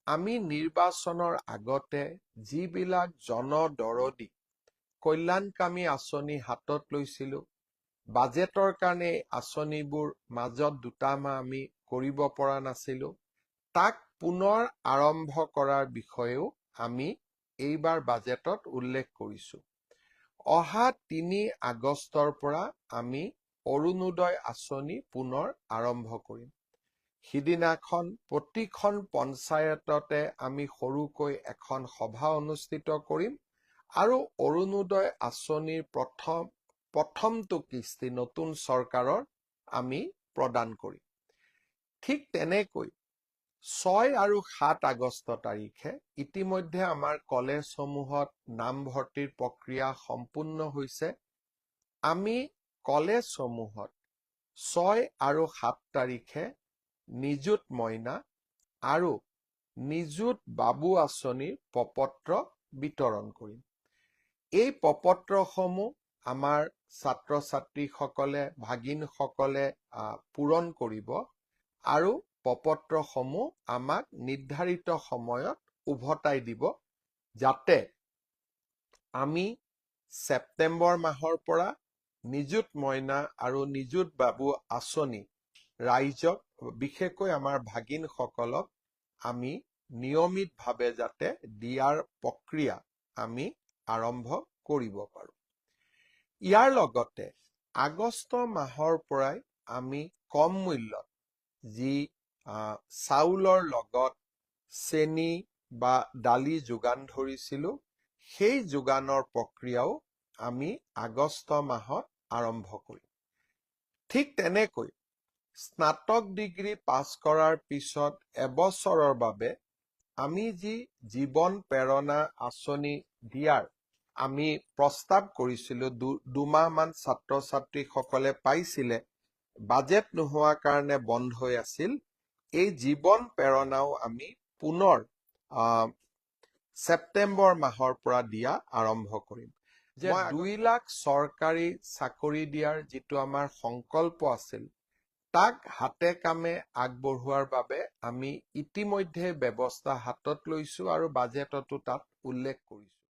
আমি নিৰ্বাচনৰ আগতে যিবিলাক জনদৰদী কল্যাণকামী আঁচনি হাতত লৈছিলোঁ, বাজেটৰ কাৰণে আঁচনিবোৰ মাজত দুটামাহ আমি কৰিব পৰা নাছিলোঁ, তাক পুনৰ আৰম্ভ কৰাৰ বিষয়েও আমি এইবাৰ বাজেটত উল্লেখ কৰিছোঁ। অহা ৩ আগষ্টৰ পৰা আমি অৰুণোদয় আঁচনি পুনৰ আৰম্ভ কৰিম। সিদিনাখন প্ৰতিখন পঞ্চায়ততে আমি সৰুকৈ এখন সভা অনুষ্ঠিত কৰিম আৰু অৰুণোদয় আঁচনিৰ প্ৰথমটো কিস্তি নতুন চৰকাৰৰ আমি প্ৰদান কৰিম। ঠিক তেনেকৈ ৬ আৰু ৭ আগষ্ট তাৰিখে ইতিমধ্যে আমাৰ কলেজসমূহত নামভৰ্তিৰ প্ৰক্ৰিয়া সম্পূৰ্ণ হৈছে। আমি কলেজসমূহত ৬ আৰু ৭ তাৰিখে নিযুত মইনা আৰু নিযুত বাবু আঁচনিৰ প্ৰপত্ৰ বিতৰণ কৰিম। এই প্ৰপত্ৰসমূহ আমাৰ ছাত্ৰ ছাত্ৰীসকলে ভাগিনসকলে পূৰণ কৰিব আৰু প্ৰপত্ৰসমূহ আমাক নিৰ্ধাৰিত সময়ত উভতাই দিব, যাতে আমি ছেপ্টেম্বৰ মাহৰ পৰা নিযুত মইনা আৰু নিযুত বাবু আঁচনি ৰাইজক, বিশেষকৈ আমাৰ ভাগিনসকলক আমি নিয়মিতভাৱে যাতে দিয়াৰ প্ৰক্ৰিয়া আমি আৰম্ভ কৰিব পাৰোঁ। ইয়াৰ লগতে আগষ্ট মাহৰ পৰাই আমি কম মূল্যত যি চাউলৰ লগত চেনি বা দালি যোগান ধৰিছিলোঁ, সেই যোগানৰ প্ৰক্ৰিয়াও আমি আগষ্ট মাহত আৰম্ভ কৰিম। ঠিক তেনেকৈ স্নাতক ডিগ্ৰী পাছ কৰাৰ পিছত এবছৰৰ বাবে আমি যি জীৱন প্ৰেৰণা আঁচনি দিয়াৰ আমি প্ৰস্তাৱ কৰিছিলোঁ, দুমাহমান ছাত্ৰ ছাত্ৰীসকলে পাইছিলে, বাজেট নোহোৱাৰ কাৰণে বন্ধ হৈ আছিল। এই জীৱন প্ৰেৰণাও আমি পুনৰ ছেপ্টেম্বৰ মাহৰ পৰা দিয়া আৰম্ভ কৰিম। যে ২ লাখ চৰকাৰী চাকৰি দিয়াৰ যিটো আমাৰ সংকল্প আছিল, তাক হাতে কামে আগবঢ়োৱাৰ বাবে আমি ইতিমধ্যে ব্যৱস্থা হাতত লৈছোঁ আৰু বাজেটতো তাত উল্লেখ কৰিছোঁ।